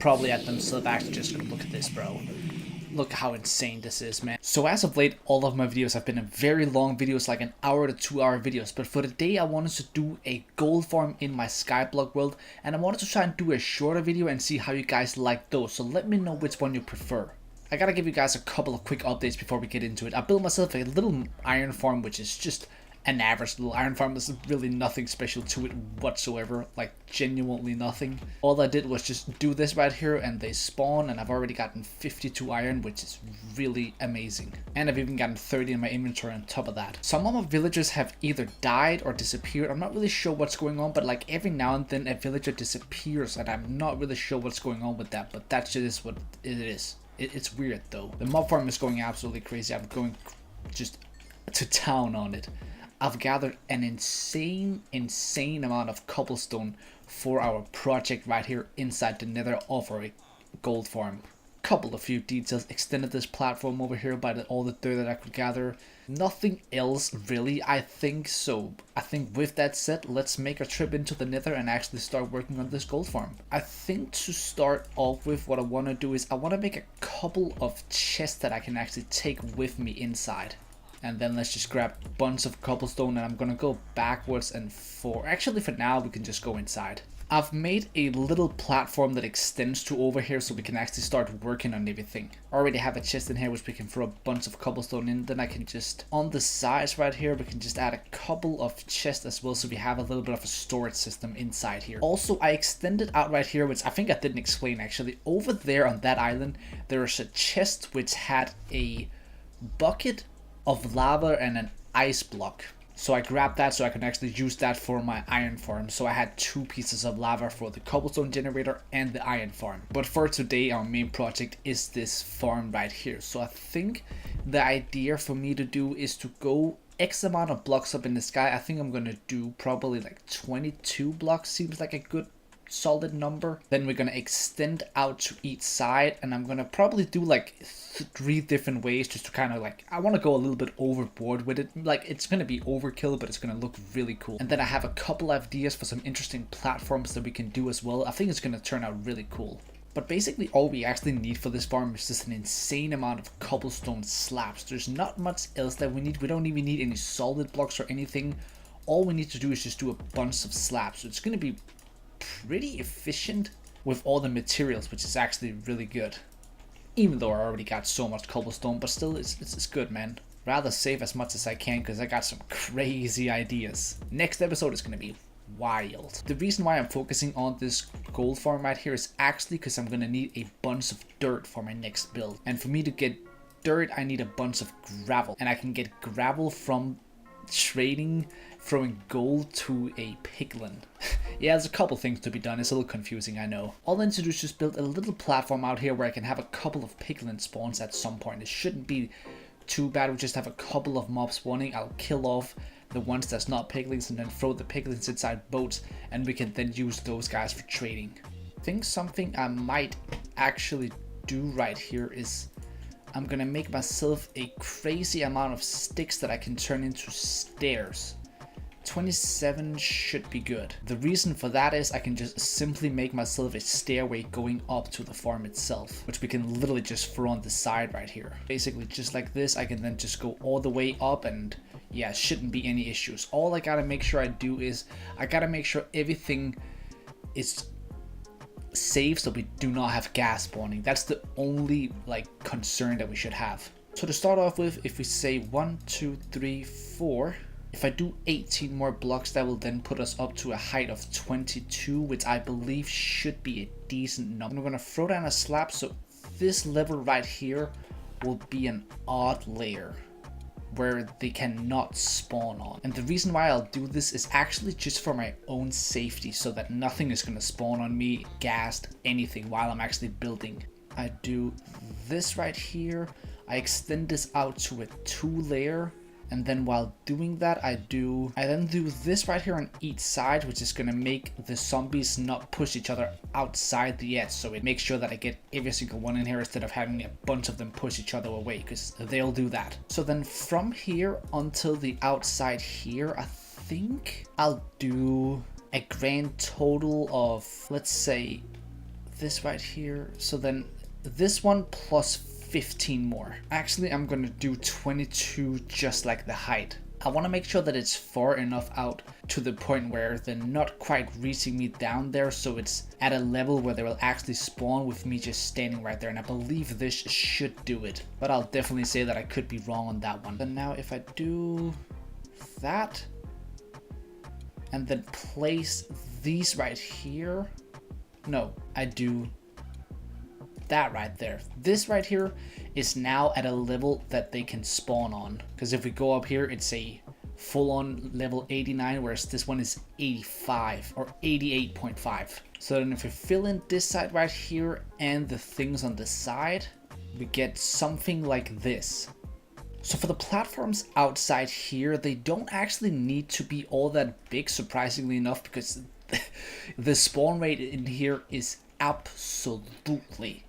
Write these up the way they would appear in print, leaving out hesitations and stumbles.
probably at themselves actually just gonna look at this, bro. Look how insane this is, man. So as of late, all of my videos have been very long videos, like an hour to 2 hour videos. But for today, I wanted to do a gold farm in my Skyblock world. And I wanted to try and do a shorter video and see how you guys like those. So let me know which one you prefer. I gotta give you guys a couple of quick updates before we get into it. I built myself a little iron farm, which is just an average little iron farm. There's really nothing special to it whatsoever, like genuinely nothing. All I did was just do this right here and they spawn, and I've already gotten 52 iron, which is really amazing. And I've even gotten 30 in my inventory on top of that. Some of my villagers have either died or disappeared. I'm not really sure what's going on, but like every now and then a villager disappears and I'm not really sure what's going on with that, but that shit is what it is. It's weird though. The mob farm is going absolutely crazy. I'm going just to town on it. I've gathered an insane amount of cobblestone for our project right here inside the nether of our gold farm. Couple of few details. Extended this platform over here by all the dirt that I could gather. Nothing else really, I think. So I think with that said, let's make a trip into the nether and actually start working on this gold farm. I think to start off with, what I want to do is I want to make a couple of chests that I can actually take with me inside. And then let's just grab a bunch of cobblestone, and I'm gonna go backwards and actually for now we can just go inside. I've made a little platform that extends to over here so we can actually start working on everything. I already have a chest in here which we can throw a bunch of cobblestone in. Then I can just, on the sides right here, we can just add a couple of chests as well, so we have a little bit of a storage system inside here. Also, I extended out right here, which I think I didn't explain actually. Over there on that island, there's a chest which had a bucket of lava and an ice block. So I grabbed that so I can actually use that for my iron farm. So I had 2 pieces of lava for the cobblestone generator and the iron farm. But for today, our main project is this farm right here. So I think the idea for me to do is to go X amount of blocks up in the sky. I think I'm gonna do probably like 22 blocks, seems like a good solid number. Then we're gonna extend out to each side, and I'm gonna probably do like 3 different ways, just to kind of like, I want to go a little bit overboard with it. Like, it's gonna be overkill, but it's gonna look really cool. And then I have a couple ideas for some interesting platforms that we can do as well. I think it's gonna turn out really cool. But basically all we actually need for this farm is just an insane amount of cobblestone slabs. There's not much else that we need. We don't even need any solid blocks or anything. All we need to do is just do a bunch of slabs. So it's gonna be pretty efficient with all the materials, which is actually really good. Even though I already got so much cobblestone, but still it's good, man. Rather save as much as I can because I got some crazy ideas. Next episode is gonna be wild. The reason why I'm focusing on this gold farm right here is actually because I'm gonna need a bunch of dirt for my next build. And for me to get dirt, I need a bunch of gravel. And I can get gravel from trading, throwing gold to a piglin. Yeah, there's a couple things to be done. It's a little confusing, I know. All I need to do is just build a little platform out here where I can have a couple of piglin spawns at some point. It shouldn't be too bad. We just have a couple of mobs spawning. I'll kill off the ones that's not piglins and then throw the piglins inside boats, and we can then use those guys for trading. I think something I might actually do right here is I'm gonna make myself a crazy amount of sticks that I can turn into stairs. 27 should be good. The reason for that is I can just simply make myself a stairway going up to the farm itself, which we can literally just throw on the side right here. Basically just like this, I can then just go all the way up, and yeah, shouldn't be any issues. All I gotta make sure I do is I gotta make sure everything is safe so we do not have gas spawning. That's the only like concern that we should have. So to start off with, if we say 1 2 3 4, if I do 18 more blocks, that will then put us up to a height of 22, which I believe should be a decent number. I'm gonna throw down a slab, so this level right here will be an odd layer where they cannot spawn on. And the reason why I'll do this is actually just for my own safety, so that nothing is gonna spawn on me, gassed, anything while I'm actually building. I do this right here. I extend this out to a 2 layer. And then while doing that, I then do this right here on each side, which is gonna make the zombies not push each other outside the edge. So it makes sure that I get every single one in here instead of having a bunch of them push each other away, because they'll do that. So then from here until the outside here, I think I'll do a grand total of, let's say, this right here. So then this one plus 15 more. Actually, I'm gonna do 22 just like the height. I want to make sure that it's far enough out to the point where they're not quite reaching me down there, so it's at a level where they will actually spawn with me just standing right there, and I believe this should do it. But I'll definitely say that I could be wrong on that one. And now if I do that, and then place these right here, no, I do that right there. This right here is now at a level that they can spawn on, because if we go up here it's a full-on level 89, whereas this one is 85 or 88.5. So then if we fill in this side right here and the things on the side, we get something like this. So for the platforms outside here, they don't actually need to be all that big, surprisingly enough, because the spawn rate in here is absolutely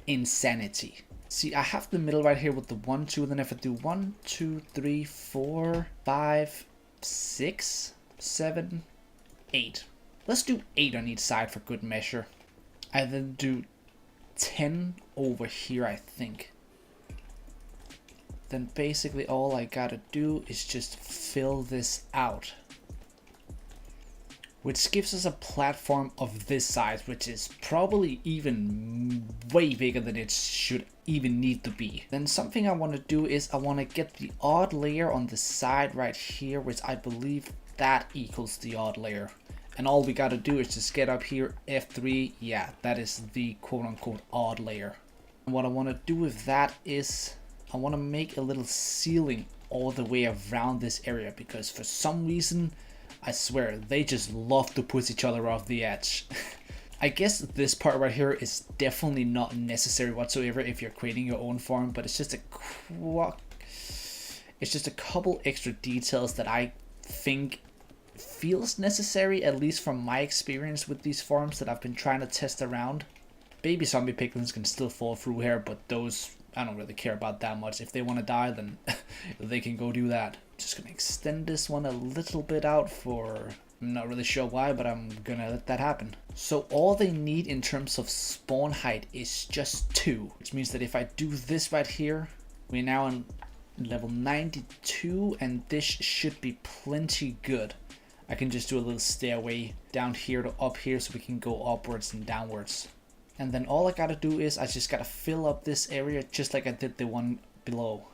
insanity. See, I have the middle right here with the 1, 2, and then if I do 1, 2, 3, 4, 5, 6, 7, 8. Let's do 8 on each side for good measure. I then do 10 over here, I think. Then basically all I gotta do is just fill this out, which gives us a platform of this size, which is probably even way bigger than it should even need to be. Then something I want to do is I want to get the odd layer on the side right here, which I believe that equals the odd layer. And all we got to do is just get up here, F3, yeah, that is the quote-unquote odd layer. And what I want to do with that is I want to make a little ceiling all the way around this area, because for some reason, I swear, they just love to push each other off the edge. I guess this part right here is definitely not necessary whatsoever if you're creating your own farm, but it's just a couple extra details that I think feels necessary, at least from my experience with these farms that I've been trying to test around. Baby zombie piglins can still fall through here, but those, I don't really care about that much. If they want to die, then they can go do that. Just gonna extend this one a little bit out for, I'm not really sure why, but I'm gonna let that happen. So all they need in terms of spawn height is just 2, which means that if I do this right here, we're now on level 92, and this should be plenty good. I can just do a little stairway down here to up here so we can go upwards and downwards. And then all I gotta do is I just gotta fill up this area just like I did the one below.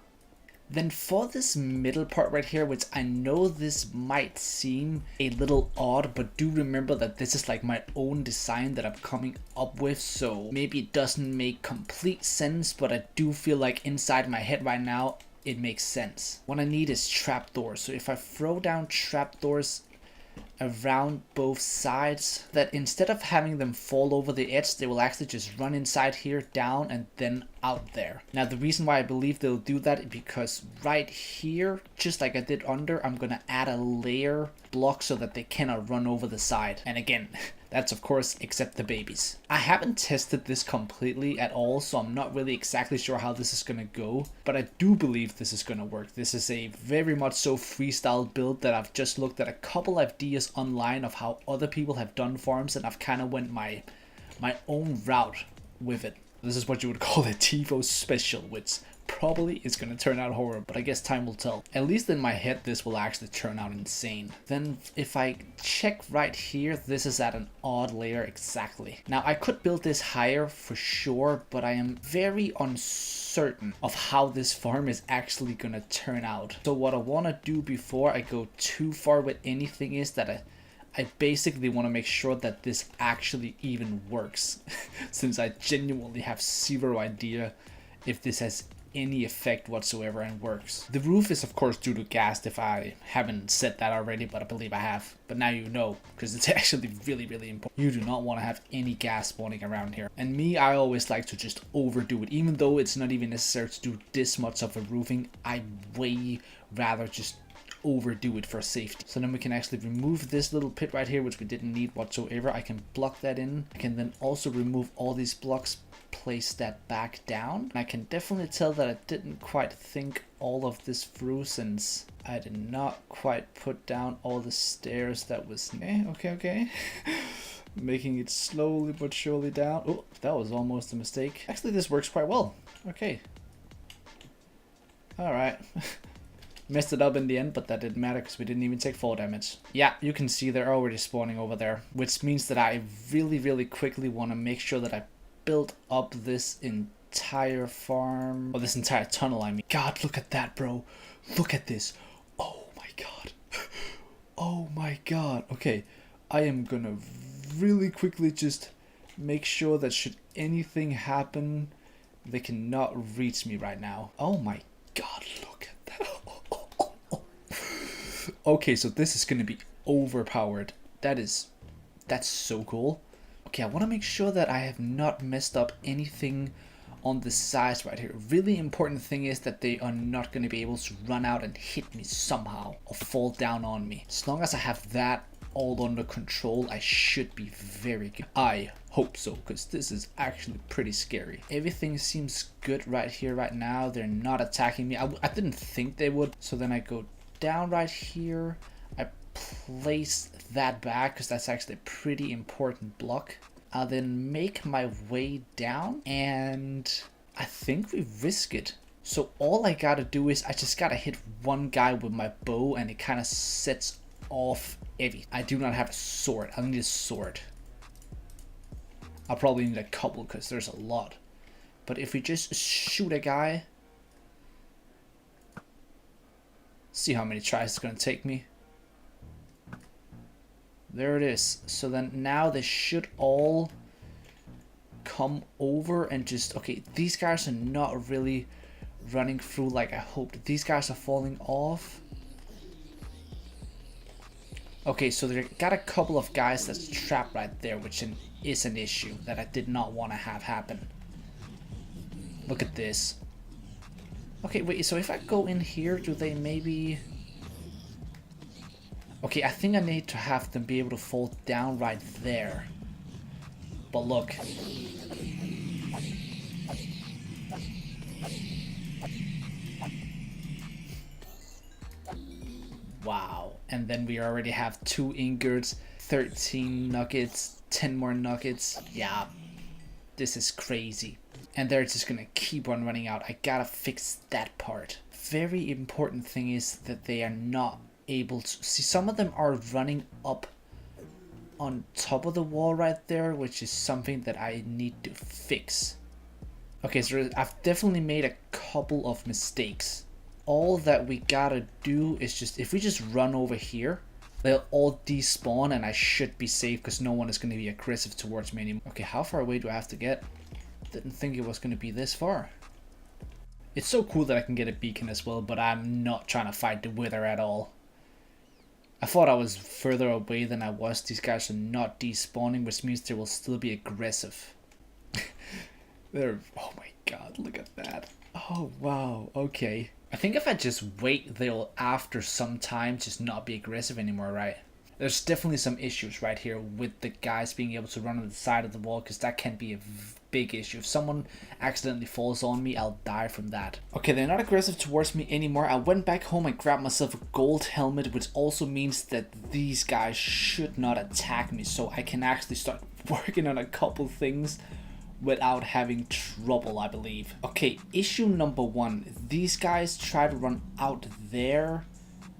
Then for this middle part right here, which I know this might seem a little odd, but do remember that this is like my own design that I'm coming up with, so maybe it doesn't make complete sense, but I do feel like inside my head right now it makes sense. What I need is trapdoors, so if I throw down trapdoors around both sides, that instead of having them fall over the edge, they will actually just run inside here, down, and then out there. Now the reason why I believe they'll do that is because right here, just like I did under, I'm gonna add a layer block so that they cannot run over the side. And again, that's of course except the babies. I haven't tested this completely at all, so I'm not really exactly sure how this is gonna go, but I do believe this is gonna work. This is a very much so freestyle build that I've just looked at a couple ideas online of how other people have done farms, and I've kind of went my own route with it. This is what you would call a TiVo special, which probably is going to turn out horrible, but I guess time will tell. At least in my head, this will actually turn out insane. Then if I check right here, this is at an odd layer exactly. Now I could build this higher for sure, but I am very uncertain of how this farm is actually going to turn out. So what I want to do before I go too far with anything is that I basically want to make sure that this actually even works, since I genuinely have zero idea if this has any effect whatsoever and works. The roof is of course due to gas, if I haven't said that already, but I believe I have. But now you know, because it's actually really important. You do not want to have any gas spawning around here. And me, I always like to just overdo it. Even though it's not even necessary to do this much of a roofing, I way rather just overdo it for safety. So then we can actually remove this little pit right here, which we didn't need whatsoever. I can block that in. I can then also remove all these blocks, place that back down. And I can definitely tell that I didn't quite think all of this through, since I did not quite put down all the stairs. That was okay. Making it slowly but surely down. Oh, that was almost a mistake. Actually, this works quite well. Okay. Alright. Messed it up in the end, but that didn't matter because we didn't even take 4 damage. Yeah, you can see they're already spawning over there, which means that I really quickly want to make sure that I build up this entire farm, or this entire tunnel, I mean. God, look at that, bro. Look at this. Oh my god. Oh my god. Okay, I am gonna really quickly just make sure that should anything happen, they cannot reach me right now. Oh my god, look at that. Okay, so this is gonna be overpowered. That's so cool. Okay, I want to make sure that I have not messed up anything on the sides right here. Really important thing is that they are not going to be able to run out and hit me somehow or fall down on me. As long as I have that all under control, I should be very good. I hope so, because this is actually pretty scary. Everything seems good right here right now. They're not attacking me. I didn't think they would. So then I go down right here. I place that back because that's actually a pretty important block. I'll then make my way down and I think we risk it. So all I gotta do is I just gotta hit one guy with my bow and it kind of sets off everything. I do not have a sword. I need a sword. I'll probably need a couple because there's a lot. But if we just shoot a guy, see how many tries it's gonna take me. There it is. So then now they should all come over and just... Okay, these guys are not really running through like I hoped. These guys are falling off. Okay, so they got a couple of guys that's trapped right there, which is an issue that I did not want to have happen. Look at this. Okay, wait, so if I go in here, do they maybe... Okay, I think I need to have them be able to fall down right there. But look. Wow. And then we already have 2 ingots, 13 nuggets, 10 more nuggets. Yeah, this is crazy. And they're just gonna keep on running out. I gotta fix that part. Very important thing is that they are not able to see. Some of them are running up on top of the wall right there, which is something that I need to fix. Okay, so I've definitely made a couple of mistakes. All that we gotta do is just, if we just run over here, they'll all despawn and I should be safe because no one is going to be aggressive towards me anymore. Okay, how far away do I have to get? Didn't think it was going to be this far. It's so cool that I can get a beacon as well, but I'm not trying to fight the wither at all. I thought I was further away than I was. These guys are not despawning, which means they will still be aggressive. They're... Oh my god, look at that. Oh wow, okay. I think if I just wait, they'll after some time just not be aggressive anymore, right? There's definitely some issues right here with the guys being able to run on the side of the wall, because that can be a big issue. If someone accidentally falls on me, I'll die from that. Okay, they're not aggressive towards me anymore. I went back home and grabbed myself a gold helmet, which also means that these guys should not attack me, so I can actually start working on a couple things without having trouble, I believe. Okay, issue number 1. These guys try to run out there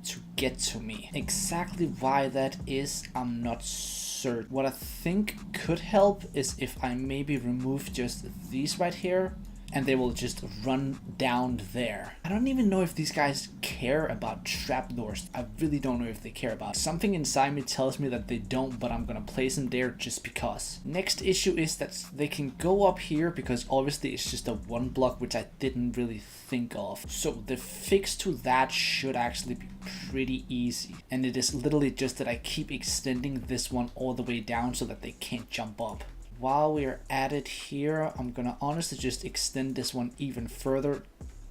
to get to me. Exactly why that is, I'm not certain. What I think could help is if I maybe remove just these right here, and they will just run down there. I don't even know if these guys care about trapdoors. I really don't know if they care about it. Something inside me tells me that they don't, but I'm gonna place them there just because. Next issue is that they can go up here, because obviously it's just a 1 block, which I didn't really think of. So the fix to that should actually be pretty easy. And it is literally just that I keep extending this one all the way down so that they can't jump up. While we're at it here, I'm gonna honestly just extend this one even further.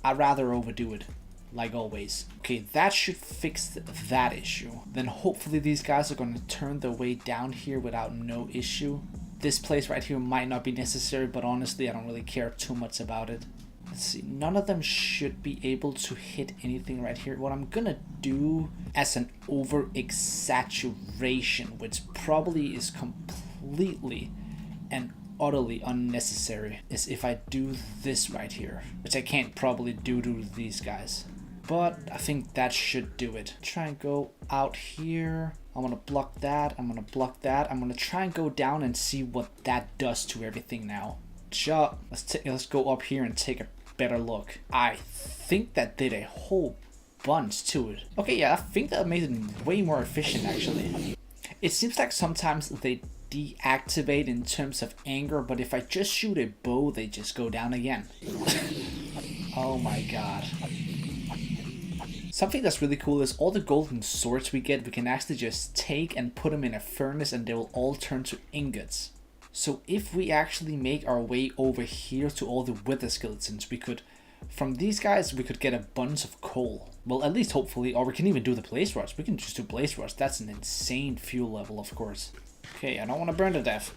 I'd rather overdo it, like always. Okay, that should fix that issue. Then hopefully these guys are gonna turn their way down here without no issue. This place right here might not be necessary, but honestly, I don't really care too much about it. Let's see, none of them should be able to hit anything right here. What I'm gonna do as an over exaggeration, which probably is completely completely and utterly unnecessary is if I do this right here, which I can't probably do to these guys. But I think that should do it. Try and go out here. I'm gonna block that. I'm gonna block that. I'm gonna try and go down and see what that does to everything now. Let's go up here and take a better look. I think that did a whole bunch to it. Okay, yeah, I think that made it way more efficient actually. It seems like sometimes they deactivate in terms of anger, but if I just shoot a bow, they just go down again. Oh my god. Something that's really cool is all the golden swords we get, we can actually just take and put them in a furnace and they will all turn to ingots. So if we actually make our way over here to all the wither skeletons, we could, from these guys, we could get a bunch of coal. Well, at least hopefully, or we can even do the blaze rods. We can just do blaze rods. That's an insane fuel level, of course. Okay, I don't want to burn to death.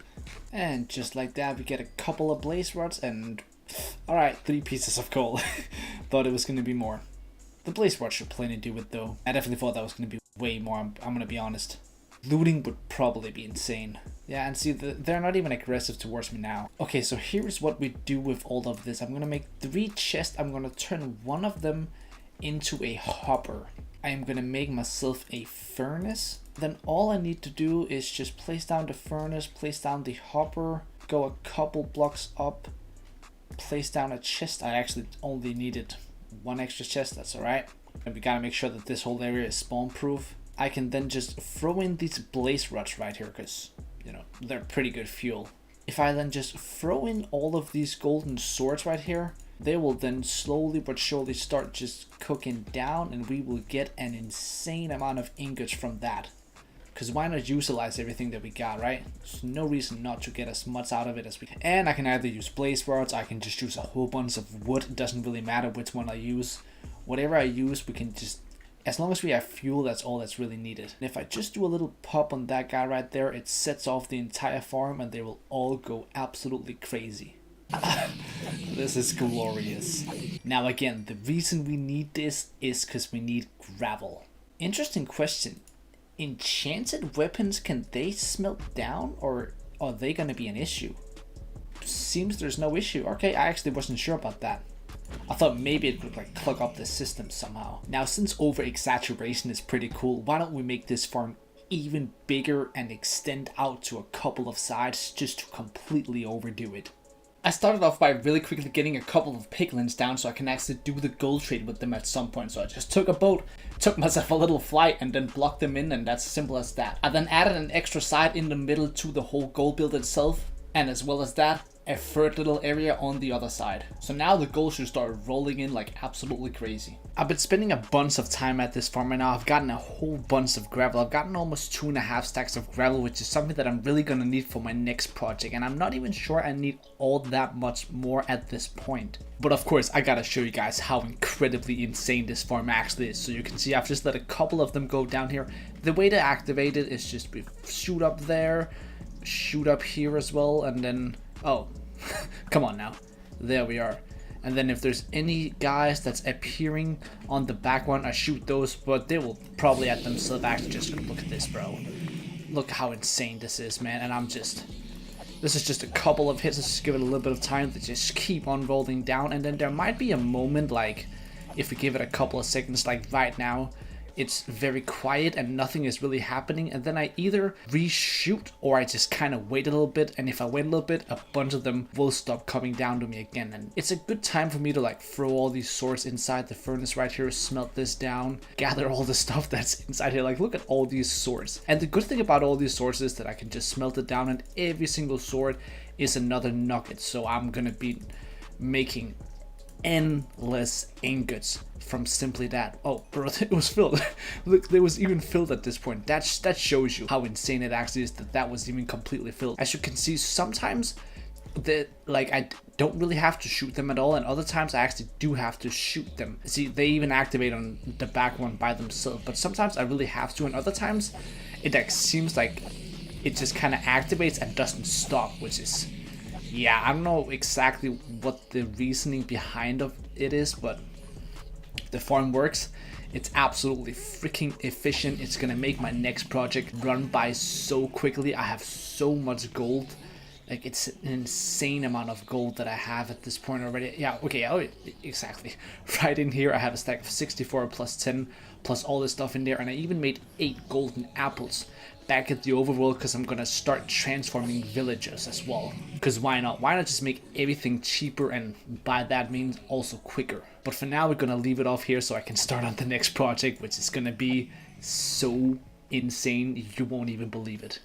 And just like that, we get a couple of blaze rods and... Alright, 3 pieces of coal. Thought it was going to be more. The blaze rod should plenty do it though. I definitely thought that was going to be way more, I'm going to be honest. Looting would probably be insane. Yeah, and see, they're not even aggressive towards me now. Okay, so here's what we do with all of this. I'm going to make 3 chests. I'm going to turn one of them into a hopper. I am going to make myself a furnace. Then all I need to do is just place down the furnace, place down the hopper, go a couple blocks up, place down a chest. I actually only needed 1 extra chest, that's alright. And we gotta make sure that this whole area is spawn proof. I can then just throw in these blaze rods right here because, you know, they're pretty good fuel. If I then just throw in all of these golden swords right here, they will then slowly but surely start just cooking down and we will get an insane amount of ingots from that. Because why not utilize everything that we got, right? There's no reason not to get as much out of it as we can. And I can either use blaze rods, I can just use a whole bunch of wood. It doesn't really matter which one I use. Whatever I use, we can just... As long as we have fuel, that's all that's really needed. And if I just do a little pop on that guy right there, it sets off the entire farm and they will all go absolutely crazy. This is glorious. Now again, the reason we need this is because we need gravel. Interesting question. Enchanted weapons, can they smelt down or are they going to be an issue? Seems there's no issue. Okay, I actually wasn't sure about that. I thought maybe it would like clog up the system somehow. Now since over exaggeration is pretty cool, why don't we make this farm even bigger and extend out to a couple of sides just to completely overdo it. I started off by really quickly getting a couple of piglins down so I can actually do the gold trade with them at some point. So I just took a boat, took myself a little flight and then blocked them in, and that's as simple as that. I then added an extra side in the middle to the whole gold build itself, and as well as that, a third little area on the other side. So now the gold should start rolling in like absolutely crazy. I've been spending a bunch of time at this farm right now. I've gotten a whole bunch of gravel. I've gotten almost 2.5 stacks of gravel, which is something that I'm really gonna need for my next project. And I'm not even sure I need all that much more at this point. But of course, I gotta show you guys how incredibly insane this farm actually is. So you can see I've just let a couple of them go down here. The way to activate it is just we shoot up there, shoot up here as well, and then... Oh, come on now. There we are. And then if there's any guys that's appearing on the back one, I shoot those, but they will probably at themselves actually just look at this, bro. Look how insane this is, man. And this is just a couple of hits. Let's just give it a little bit of time to just keep on rolling down. And then there might be a moment, like, if we give it a couple of seconds, like right now, it's very quiet and nothing is really happening, and then I either reshoot or I just kind of wait a little bit, and if I wait a little bit, a bunch of them will stop coming down to me again. And it's a good time for me to like throw all these swords inside the furnace right here, smelt this down, gather all the stuff that's inside here. Like, look at all these swords. And the good thing about all these swords is that I can just smelt it down, and every single sword is another nugget. So I'm gonna be making endless ingots from simply that. Oh bro, it was filled. Look, there was even filled at this point. That shows you how insane it actually is that was even completely filled. As you can see, sometimes I don't really have to shoot them at all, and other times I actually do have to shoot them. See, they even activate on the back one by themselves, but sometimes I really have to, and other times it like seems like it just kind of activates and doesn't stop, which is, yeah, I don't know exactly what the reasoning behind of it is, but the farm works. It's absolutely freaking efficient. It's gonna make my next project run by so quickly. I have so much gold. Like, it's an insane amount of gold that I have at this point already. Yeah, okay, oh, exactly. Right in here, I have a stack of 64 plus 10 plus all this stuff in there. And I even made 8 golden apples back at the overworld because I'm gonna start transforming villagers as well. Because why not? Why not just make everything cheaper, and by that means also quicker? But for now, we're gonna leave it off here so I can start on the next project, which is gonna be so insane you won't even believe it.